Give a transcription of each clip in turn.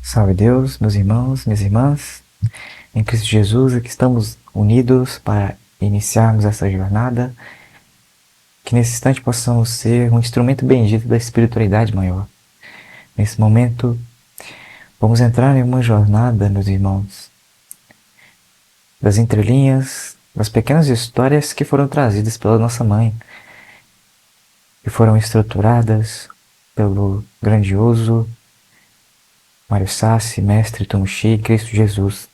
Salve Deus, meus irmãos, minhas irmãs, em Cristo Jesus, aqui estamos unidos para iniciarmos essa jornada, que nesse instante possamos ser um instrumento bendito da espiritualidade maior. Nesse momento, vamos entrar em uma jornada, meus irmãos, das entrelinhas, das pequenas histórias que foram trazidas pela nossa mãe, que foram estruturadas pelo grandioso Mário Sassi, Mestre Tumushi, Cristo Jesus.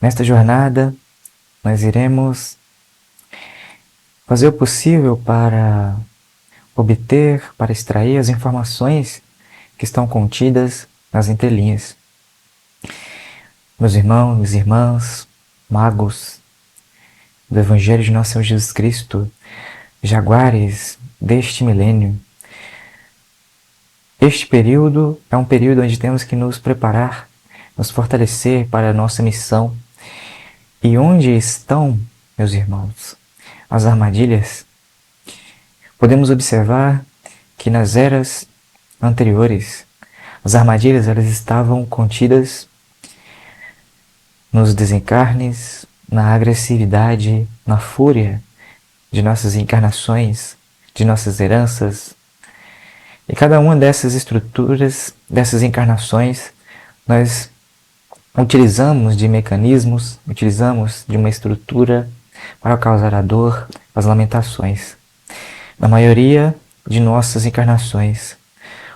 Nesta jornada, nós iremos fazer o possível para obter, para extrair as informações que estão contidas nas entrelinhas. Meus irmãos e irmãs, magos do Evangelho de Nosso Senhor Jesus Cristo, jaguares deste milênio, este período é um período onde temos que nos preparar, nos fortalecer para a nossa missão. E onde estão, meus irmãos, as armadilhas? Podemos observar que nas eras anteriores, as armadilhas elas estavam contidas nos desencarnes, na agressividade, na fúria de nossas encarnações, de nossas heranças. E cada uma dessas estruturas, dessas encarnações, nós utilizamos de mecanismos, utilizamos de uma estrutura para causar a dor, as lamentações. Na maioria de nossas encarnações,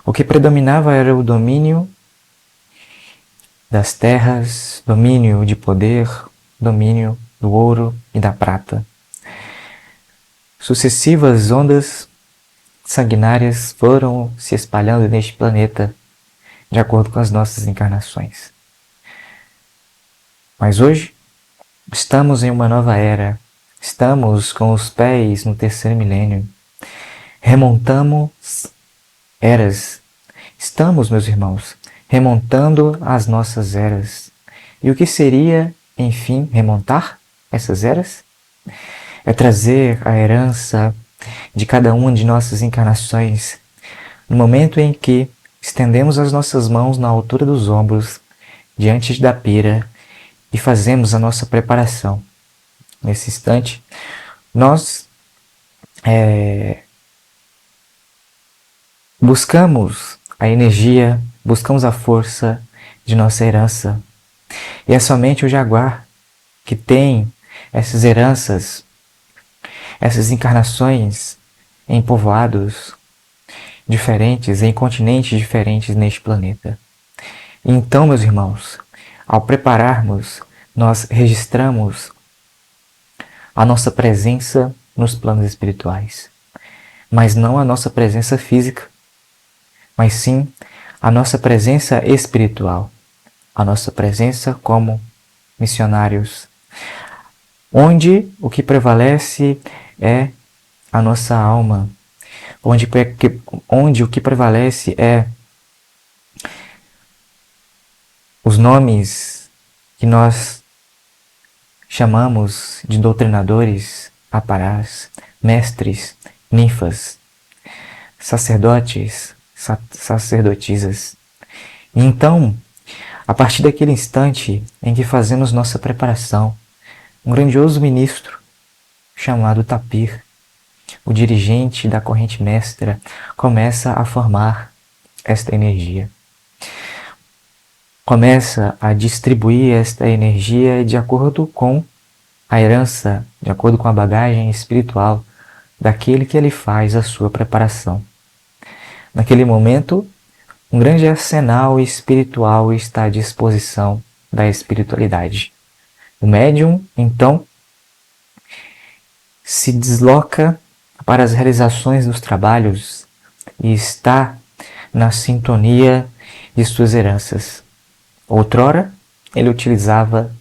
o que predominava era o domínio das terras, domínio de poder, domínio do ouro e da prata. Sucessivas ondas sanguinárias foram se espalhando neste planeta de acordo com as nossas encarnações. Mas hoje estamos em uma nova era, estamos com os pés no terceiro milênio, remontamos eras, estamos, meus irmãos, remontando as nossas eras. E o que seria, enfim, remontar essas eras? É trazer a herança de cada uma de nossas encarnações no momento em que estendemos as nossas mãos na altura dos ombros, diante da pira, e fazemos a nossa preparação. Nesse instante, nós buscamos a energia, buscamos a força de nossa herança. E é somente o jaguar que tem essas heranças, essas encarnações em povoados diferentes, em continentes diferentes neste planeta. Então, meus irmãos, ao prepararmos, nós registramos a nossa presença nos planos espirituais, mas não a nossa presença física, mas sim a nossa presença espiritual, a nossa presença como missionários, onde o que prevalece é a nossa alma, onde o que prevalece é os nomes que nós chamamos de doutrinadores, aparás, mestres, ninfas, sacerdotes, sacerdotisas. E então, a partir daquele instante em que fazemos nossa preparação, um grandioso ministro chamado Tapir, o dirigente da corrente mestra, começa a formar esta energia. Começa a distribuir esta energia de acordo com a herança, de acordo com a bagagem espiritual daquele que ele faz a sua preparação. Naquele momento, um grande arsenal espiritual está à disposição da espiritualidade. O médium, então, se desloca para as realizações dos trabalhos e está na sintonia de suas heranças. Outrora, ele utilizava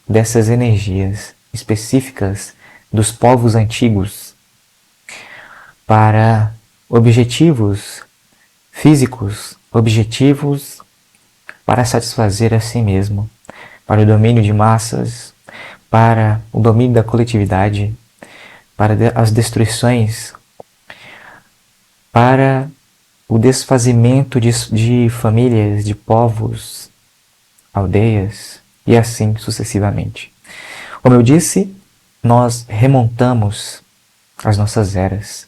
dessas energias específicas dos povos antigos para objetivos físicos, objetivos para satisfazer a si mesmo, para o domínio de massas, para o domínio da coletividade, para as destruições, para o desfazimento de famílias, de povos, aldeias e assim sucessivamente. Como eu disse, nós remontamos as nossas eras.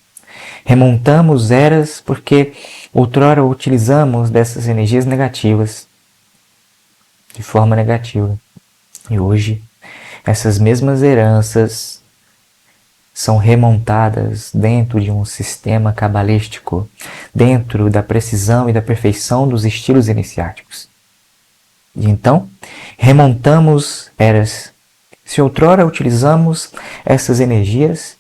Remontamos eras porque outrora utilizamos dessas energias negativas de forma negativa. E hoje, essas mesmas heranças são remontadas dentro de um sistema cabalístico, dentro da precisão e da perfeição dos estilos iniciáticos. E então, remontamos eras. Se outrora utilizamos essas energias,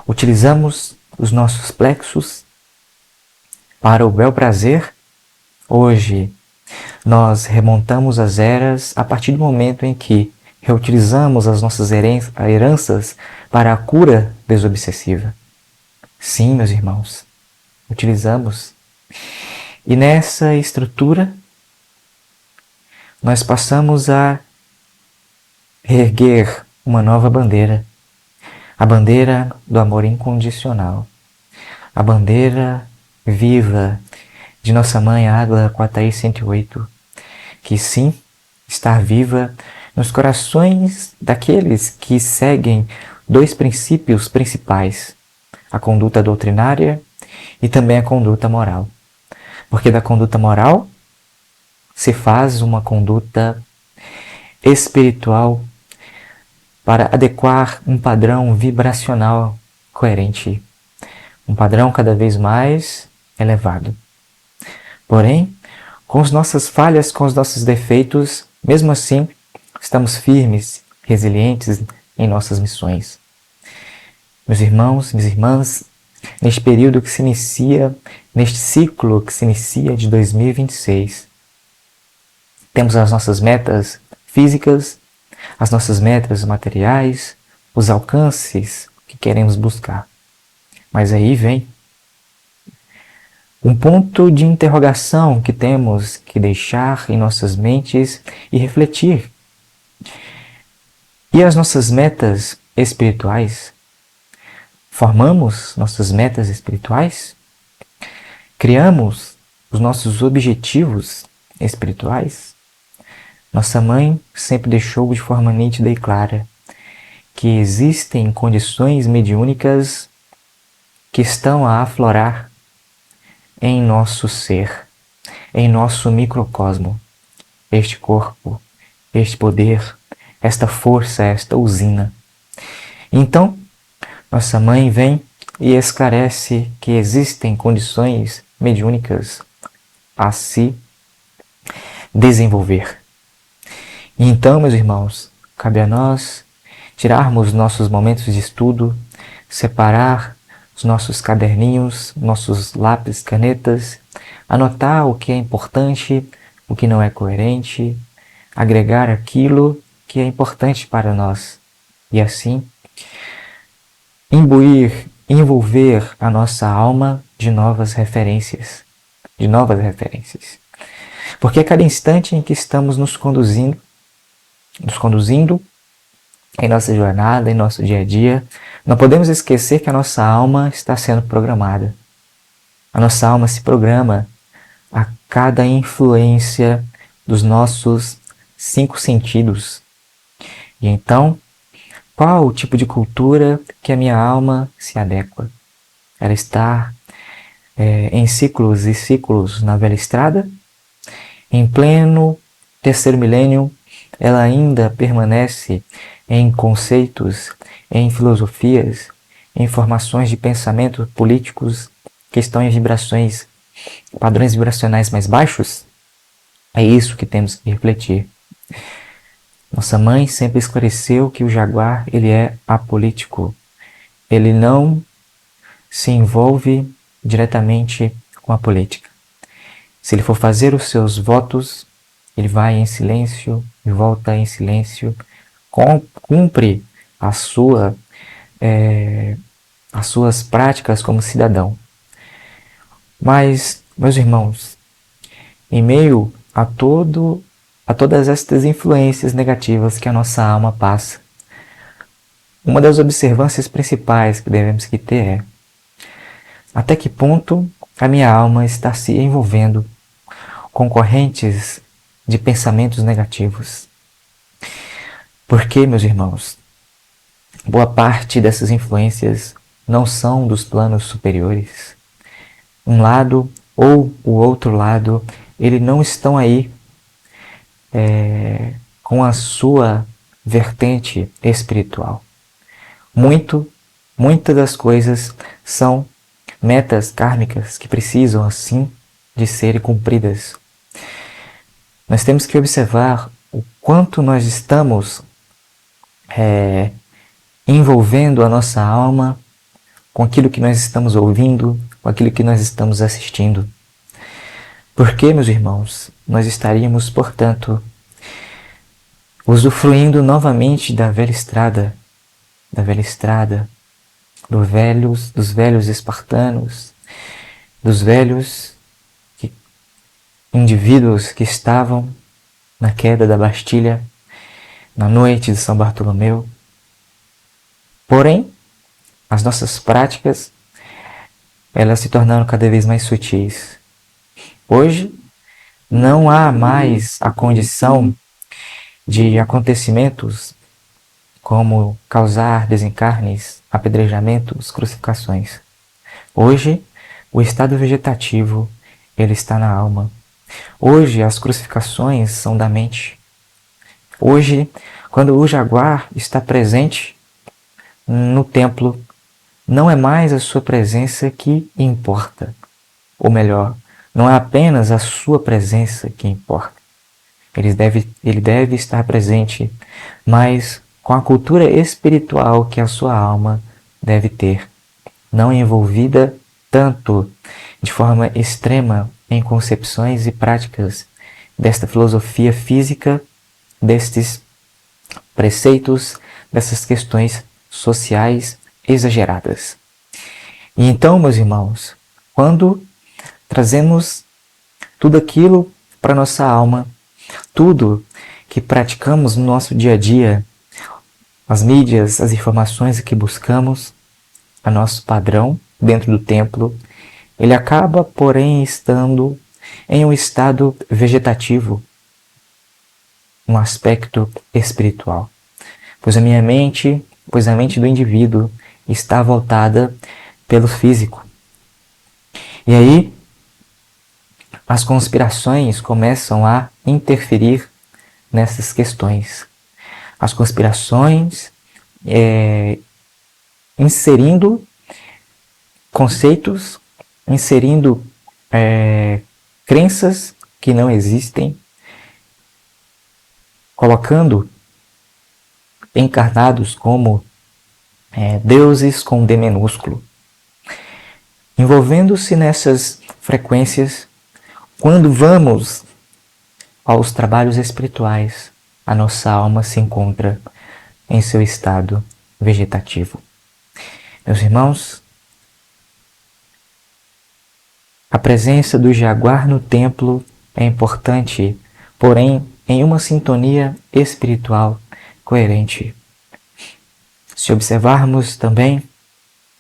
utilizamos os nossos plexos para o bel prazer, hoje nós remontamos as eras a partir do momento em que reutilizamos as nossas heranças para a cura desobsessiva. Sim, meus irmãos, utilizamos. E nessa estrutura, nós passamos a erguer uma nova bandeira. A bandeira do amor incondicional. A bandeira viva de nossa Mãe Água Quataí 108, que sim, está viva nos corações daqueles que seguem dois princípios principais, a conduta doutrinária e também a conduta moral. Porque da conduta moral se faz uma conduta espiritual para adequar um padrão vibracional coerente, um padrão cada vez mais elevado. Porém, com as nossas falhas, com os nossos defeitos, mesmo assim, estamos firmes, resilientes em nossas missões. Meus irmãos, minhas irmãs, neste período que se inicia, neste ciclo que se inicia de 2026, temos as nossas metas físicas, as nossas metas materiais, os alcances que queremos buscar. Mas aí vem um ponto de interrogação que temos que deixar em nossas mentes e refletir. E as nossas metas espirituais? Formamos nossas metas espirituais? Criamos os nossos objetivos espirituais? Nossa mãe sempre deixou de forma nítida e clara que existem condições mediúnicas que estão a aflorar em nosso ser, em nosso microcosmo, este corpo, este poder, esta força, esta usina. Então, nossa mãe vem e esclarece que existem condições mediúnicas a se desenvolver. E então, meus irmãos, cabe a nós tirarmos nossos momentos de estudo, separar os nossos caderninhos, nossos lápis, canetas, anotar o que é importante, o que não é coerente, agregar aquilo que é importante para nós e assim imbuir, envolver a nossa alma de novas referências, Porque a cada instante em que estamos nos conduzindo em nossa jornada, em nosso dia a dia, não podemos esquecer que a nossa alma está sendo programada. A nossa alma se programa a cada influência dos nossos 5 sentidos. E então, qual o tipo de cultura que a minha alma se adequa? Ela está em ciclos e ciclos na velha estrada? Em pleno terceiro milênio, ela ainda permanece em conceitos, em filosofias, em formações de pensamento políticos que estão em vibrações, padrões vibracionais mais baixos? É isso que temos que refletir. Nossa mãe sempre esclareceu que o jaguar ele é apolítico. Ele não se envolve diretamente com a política. Se ele for fazer os seus votos, ele vai em silêncio e volta em silêncio, cumpre as suas práticas como cidadão. Mas, meus irmãos, em meio a todas estas influências negativas que a nossa alma passa, uma das observâncias principais que devemos ter é até que ponto a minha alma está se envolvendo com correntes de pensamentos negativos. Porque, meus irmãos, boa parte dessas influências não são dos planos superiores. Um lado ou o outro lado, eles não estão aí com a sua vertente espiritual. Muitas das coisas são metas kármicas que precisam, assim, de serem cumpridas. Nós temos que observar o quanto nós estamos envolvendo a nossa alma com aquilo que nós estamos ouvindo, com aquilo que nós estamos assistindo. Porque, meus irmãos, nós estaríamos, portanto, usufruindo novamente da velha estrada, dos velhos espartanos, dos velhos indivíduos que estavam na queda da Bastilha, na noite de São Bartolomeu. Porém, as nossas práticas, elas se tornaram cada vez mais sutis. Hoje, não há mais a condição de acontecimentos como causar desencarnes, apedrejamentos, crucificações. Hoje, o estado vegetativo, ele está na alma. Hoje, as crucificações são da mente. Hoje, quando o jaguar está presente no templo, não é mais a sua presença que importa. Ou melhor, não é apenas a sua presença que importa. Ele deve estar presente, mas com a cultura espiritual que a sua alma deve ter, não envolvida tanto de forma extrema em concepções e práticas desta filosofia física, destes preceitos, dessas questões sociais exageradas. E então, meus irmãos, quando trazemos tudo aquilo para nossa alma, tudo que praticamos no nosso dia a dia, as mídias, as informações que buscamos, a nosso padrão dentro do templo, ele acaba, porém, estando em um estado vegetativo, um aspecto espiritual. Pois a mente do indivíduo está voltada pelo físico. E aí, as conspirações começam a interferir nessas questões. As conspirações inserindo conceitos, inserindo crenças que não existem, colocando encarnados como deuses com D minúsculo. Envolvendo-se nessas frequências, quando vamos aos trabalhos espirituais, a nossa alma se encontra em seu estado vegetativo. Meus irmãos, a presença do jaguar no templo é importante, porém em uma sintonia espiritual coerente. Se observarmos também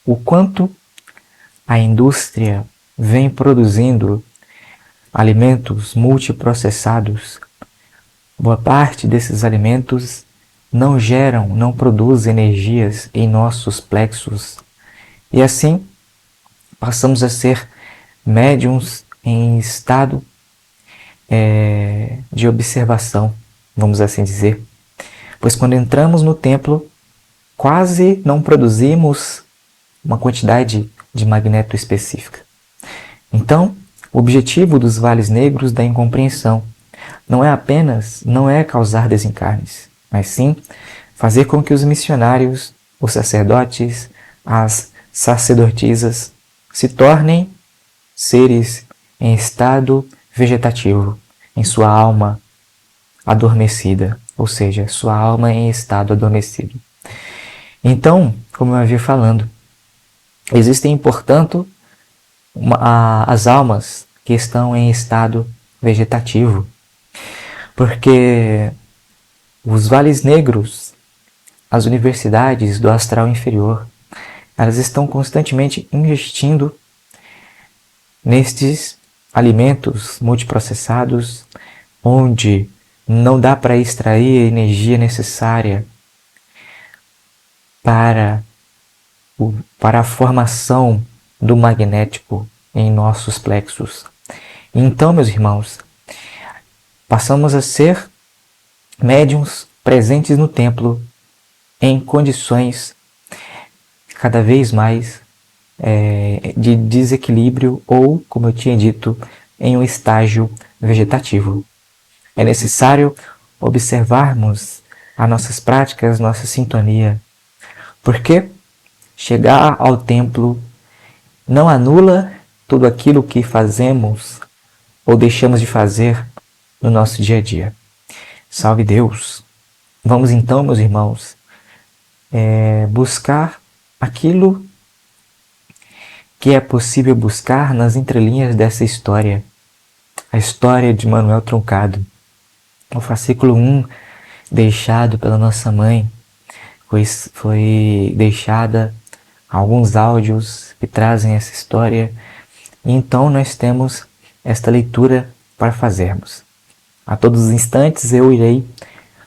o quanto a indústria vem produzindo alimentos multiprocessados, boa parte desses alimentos não produzem energias em nossos plexos. E assim, passamos a ser médiums em estado de observação, vamos assim dizer. Pois quando entramos no templo, quase não produzimos uma quantidade de magneto específica. Então, o objetivo dos vales negros da incompreensão não é causar desencarnes, mas sim fazer com que os missionários, os sacerdotes, as sacerdotisas se tornem seres em estado vegetativo, em sua alma adormecida, ou seja, sua alma em estado adormecido. Então, como eu havia falando, existem, portanto, as almas que estão em estado vegetativo, porque os vales negros, as universidades do astral inferior, elas estão constantemente investindo nestes alimentos multiprocessados, onde não dá para extrair a energia necessária para a formação do magnético em nossos plexos. Então, meus irmãos, passamos a ser médiuns presentes no templo em condições cada vez mais de desequilíbrio ou, como eu tinha dito, em um estágio vegetativo. É necessário observarmos as nossas práticas, nossa sintonia, porque chegar ao templo não anula tudo aquilo que fazemos ou deixamos de fazer no nosso dia a dia. Salve Deus! Vamos então, meus irmãos, buscar aquilo que é possível buscar nas entrelinhas dessa história. A história de Manuel Truncado. O fascículo 1, deixado pela nossa mãe, foi deixada alguns áudios que trazem essa história. E então nós temos esta leitura para fazermos. A todos os instantes eu irei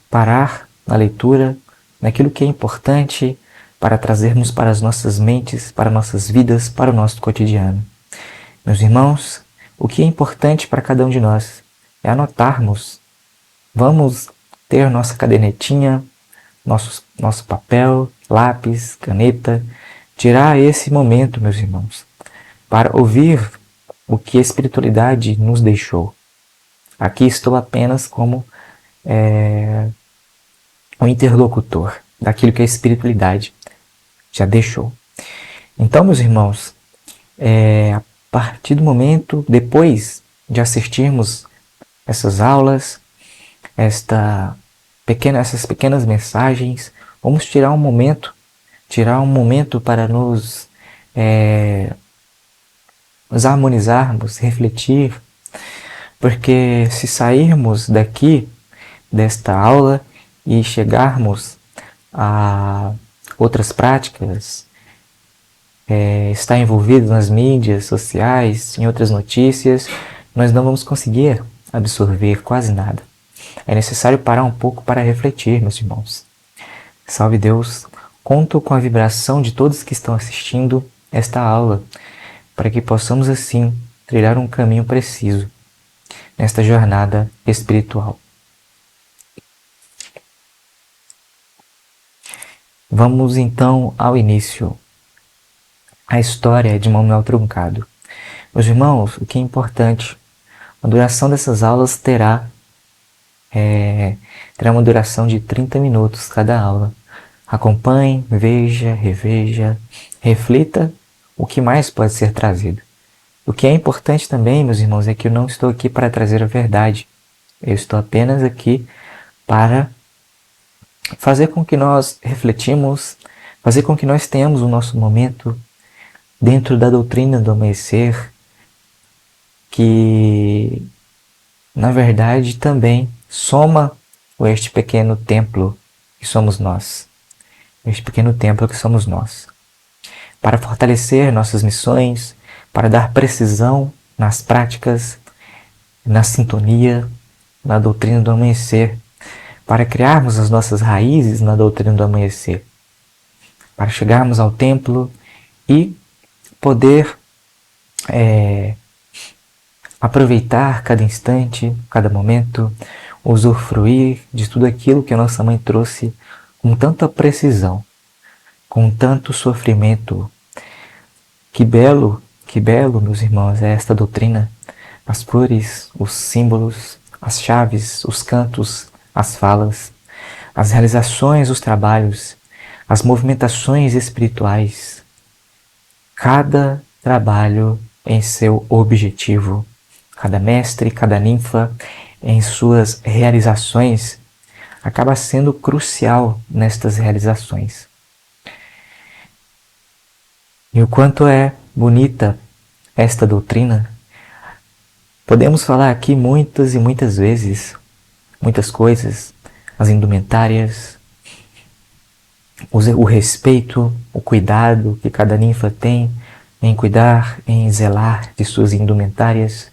parar na leitura, naquilo que é importante para trazermos para as nossas mentes, para nossas vidas, para o nosso cotidiano. Meus irmãos, o que é importante para cada um de nós é anotarmos. Vamos ter nossa cadernetinha, nosso papel, lápis, caneta, tirar esse momento, meus irmãos, para ouvir o que a espiritualidade nos deixou. Aqui estou apenas como um interlocutor daquilo que a espiritualidade já deixou. Então, meus irmãos, a partir do momento, depois de assistirmos essas aulas, essas pequenas mensagens, vamos tirar um momento para nos harmonizarmos, refletir, porque se sairmos daqui, desta aula, e chegarmos a outras práticas, estar envolvido nas mídias sociais, em outras notícias, nós não vamos conseguir absorver quase nada. É necessário parar um pouco para refletir, meus irmãos. Salve Deus! Conto com a vibração de todos que estão assistindo esta aula, para que possamos assim trilhar um caminho preciso nesta jornada espiritual. Vamos então ao início. A história de Manuel Truncado. Meus irmãos, o que é importante, a duração dessas aulas terá uma duração de 30 minutos cada aula. Acompanhe, veja, reveja, reflita o que mais pode ser trazido. O que é importante também, meus irmãos, é que eu não estou aqui para trazer a verdade. Eu estou apenas aqui para fazer com que nós refletimos, fazer com que nós tenhamos o nosso momento dentro da doutrina do amanhecer, que na verdade também soma este pequeno templo que somos nós. Este pequeno templo que somos nós. Para fortalecer nossas missões, para dar precisão nas práticas, na sintonia, na doutrina do amanhecer, para criarmos as nossas raízes na doutrina do amanhecer, para chegarmos ao templo e poder aproveitar cada instante, cada momento, usufruir de tudo aquilo que a nossa mãe trouxe com tanta precisão, com tanto sofrimento. Que belo, meus irmãos, é esta doutrina, as cores, os símbolos, as chaves, os cantos, as falas, as realizações, os trabalhos, as movimentações espirituais. Cada trabalho em seu objetivo, cada mestre, cada ninfa em suas realizações acaba sendo crucial nestas realizações. E o quanto é bonita esta doutrina, podemos falar aqui muitas e muitas vezes, muitas coisas, as indumentárias, o respeito, o cuidado que cada ninfa tem em cuidar, em zelar de suas indumentárias,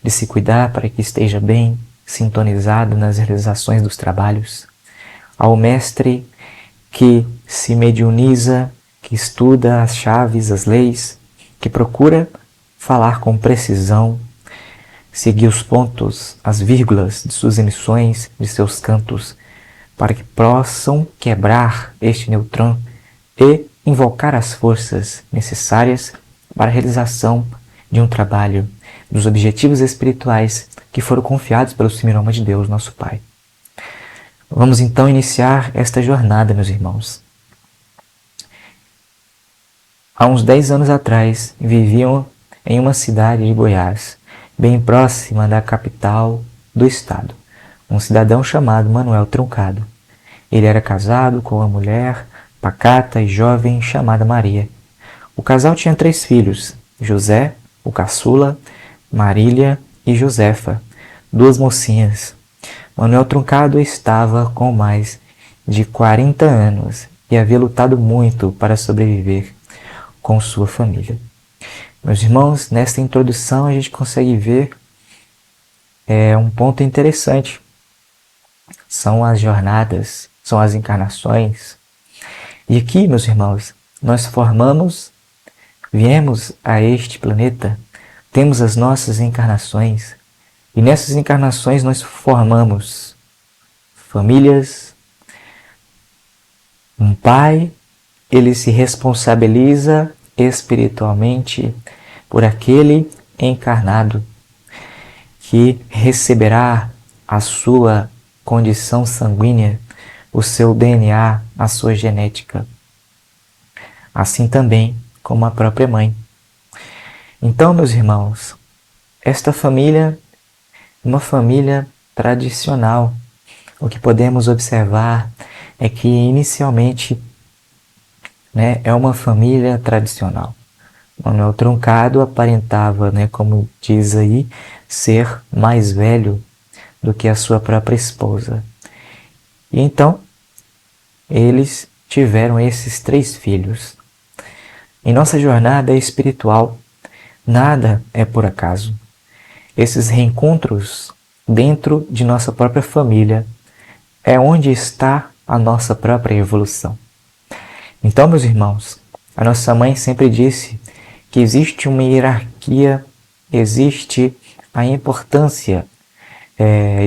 de se cuidar para que esteja bem sintonizado nas realizações dos trabalhos, ao mestre que se mediuniza, que estuda as chaves, as leis, que procura falar com precisão, seguir os pontos, as vírgulas de suas emissões, de seus cantos, para que possam quebrar este neutrão e invocar as forças necessárias para a realização de um trabalho, dos objetivos espirituais que foram confiados pelo Sumiroma de Deus, nosso Pai. Vamos então iniciar esta jornada, meus irmãos. Há uns 10 anos atrás, viviam em uma cidade de Goiás, bem próxima da capital do estado, um cidadão chamado Manuel Truncado. Ele era casado com uma mulher pacata e jovem chamada Maria. O casal tinha 3 filhos, José, o caçula, Marília e Josefa, 2 mocinhas. Manuel Truncado estava com mais de 40 anos e havia lutado muito para sobreviver com sua família. Meus irmãos, nesta introdução a gente consegue ver um ponto interessante. São as jornadas, são as encarnações. E aqui, meus irmãos, nós viemos a este planeta, temos as nossas encarnações, e nessas encarnações nós formamos famílias. Um pai, ele se responsabiliza espiritualmente por aquele encarnado que receberá a sua condição sanguínea, o seu DNA, a sua genética. Assim também como a própria mãe. Então, meus irmãos, esta família é uma família tradicional. O que podemos observar é que inicialmente é uma família tradicional. Manuel Truncado aparentava, como diz aí, ser mais velho do que a sua própria esposa. E então, eles tiveram esses 3 filhos. Em nossa jornada espiritual, nada é por acaso. Esses reencontros dentro de nossa própria família é onde está a nossa própria evolução. Então, meus irmãos, a nossa mãe sempre disse que existe uma hierarquia, existe a importância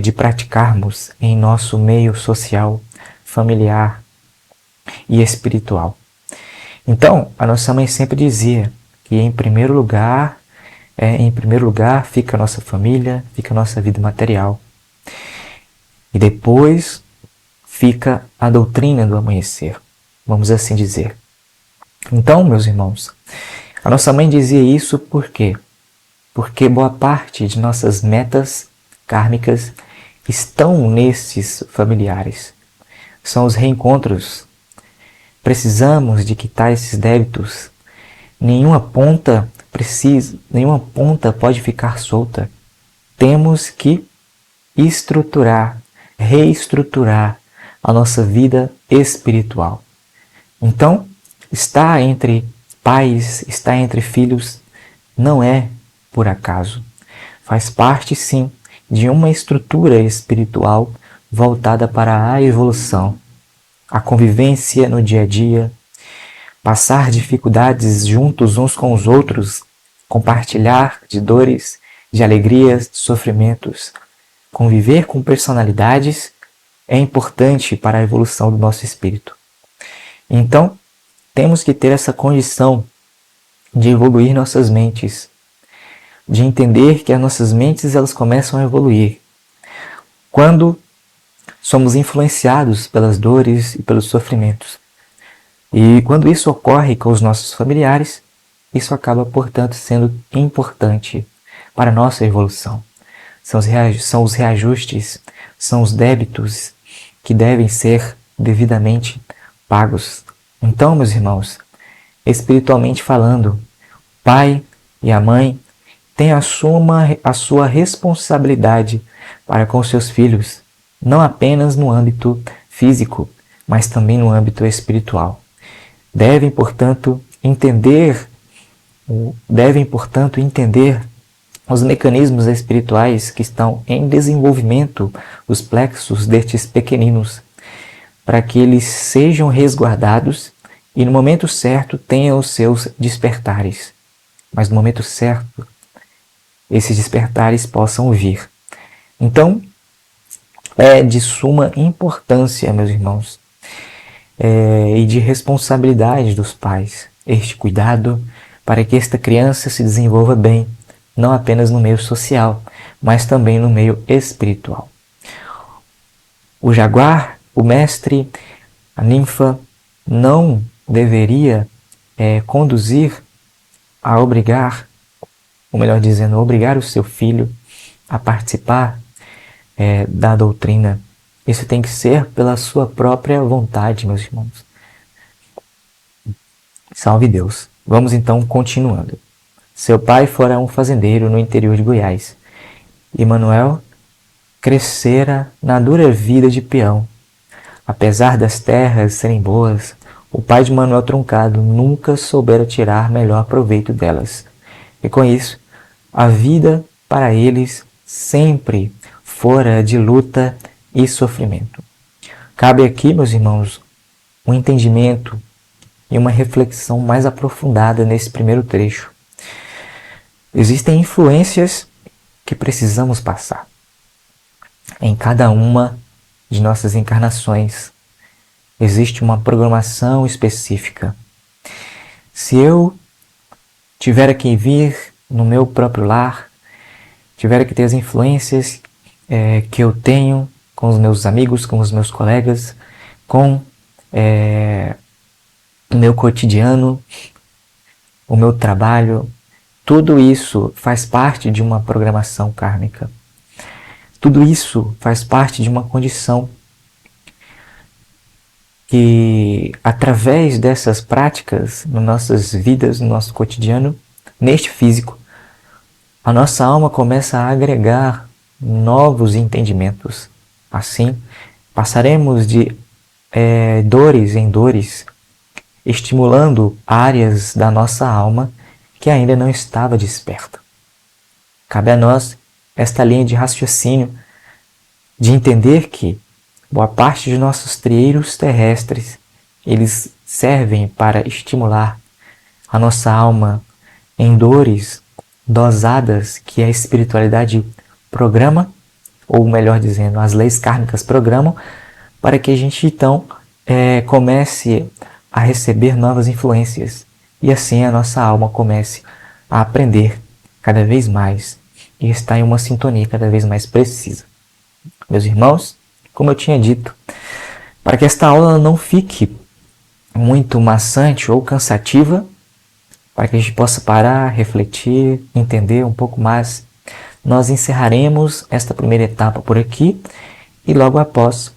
de praticarmos em nosso meio social, familiar e espiritual. Então, a nossa mãe sempre dizia que em primeiro lugar fica a nossa família, fica a nossa vida material. E depois fica a doutrina do amanhecer, vamos assim dizer. Então, meus irmãos, a nossa mãe dizia isso por quê? Porque boa parte de nossas metas kármicas estão nesses familiares. São os reencontros. Precisamos de quitar esses débitos. Nenhuma ponta pode ficar solta. Temos que reestruturar a nossa vida espiritual. Então, estar entre pais, estar entre filhos, não é por acaso. Faz parte, sim, de uma estrutura espiritual voltada para a evolução, a convivência no dia a dia, passar dificuldades juntos uns com os outros, compartilhar de dores, de alegrias, de sofrimentos. Conviver com personalidades é importante para a evolução do nosso espírito. Então, temos que ter essa condição de evoluir nossas mentes, de entender que as nossas mentes elas começam a evoluir quando somos influenciados pelas dores e pelos sofrimentos. E quando isso ocorre com os nossos familiares, isso acaba, portanto, sendo importante para a nossa evolução. São os reajustes, são os débitos que devem ser devidamente pagos. Então, meus irmãos, espiritualmente falando, o pai e a mãe têm a sua responsabilidade para com seus filhos, não apenas no âmbito físico, mas também no âmbito espiritual. Devem, portanto, entender devem, portanto, entender os mecanismos espirituais que estão em desenvolvimento, os plexos destes pequeninos, para que eles sejam resguardados e no momento certo tenham os seus despertares. Mas no momento certo, esses despertares possam vir. Então, é de suma importância, meus irmãos, e de responsabilidade dos pais, este cuidado para que esta criança se desenvolva bem, não apenas no meio social, mas também no meio espiritual. O jaguar, o mestre, a ninfa, não deveria conduzir a obrigar, ou melhor dizendo, obrigar o seu filho a participar da doutrina. Isso tem que ser pela sua própria vontade, meus irmãos. Salve Deus. Vamos então continuando. Seu pai fora um fazendeiro no interior de Goiás. E Manuel crescera na dura vida de peão. Apesar das terras serem boas, o pai de Manuel Truncado nunca soubera tirar melhor proveito delas. E com isso, a vida para eles sempre fora de luta e sofrimento. Cabe aqui, meus irmãos, um entendimento e uma reflexão mais aprofundada nesse primeiro trecho. Existem influências que precisamos passar em cada uma de nossas encarnações. Existe uma programação específica. Se eu tiver que vir no meu próprio lar, tiver que ter as influências que eu tenho com os meus amigos, com os meus colegas, com o meu cotidiano, o meu trabalho, tudo isso faz parte de uma programação kármica. Tudo isso faz parte de uma condição que, através dessas práticas, nas nossas vidas, no nosso cotidiano, neste físico, a nossa alma começa a agregar novos entendimentos. Assim, passaremos de dores em dores, estimulando áreas da nossa alma que ainda não estava desperta. Cabe a nós esta linha de raciocínio de entender que boa parte de nossos trieiros terrestres, eles servem para estimular a nossa alma em dores dosadas que a espiritualidade programa, ou melhor dizendo, as leis kármicas programam, para que a gente então comece a receber novas influências e assim a nossa alma comece a aprender cada vez mais e estar em uma sintonia cada vez mais precisa. Meus irmãos, como eu tinha dito, para que esta aula não fique muito maçante ou cansativa, para que a gente possa parar, refletir, entender um pouco mais, nós encerraremos esta primeira etapa por aqui e logo após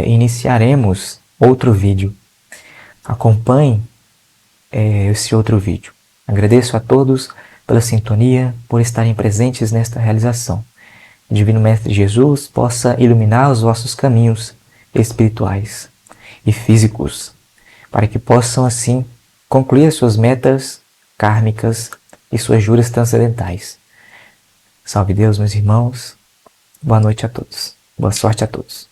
iniciaremos outro vídeo. Acompanhe esse outro vídeo. Agradeço a todos pela sintonia, por estarem presentes nesta realização. O Divino Mestre Jesus possa iluminar os vossos caminhos espirituais e físicos, para que possam assim concluir as suas metas kármicas e suas juras transcendentais. Salve Deus, meus irmãos. Boa noite a todos. Boa sorte a todos.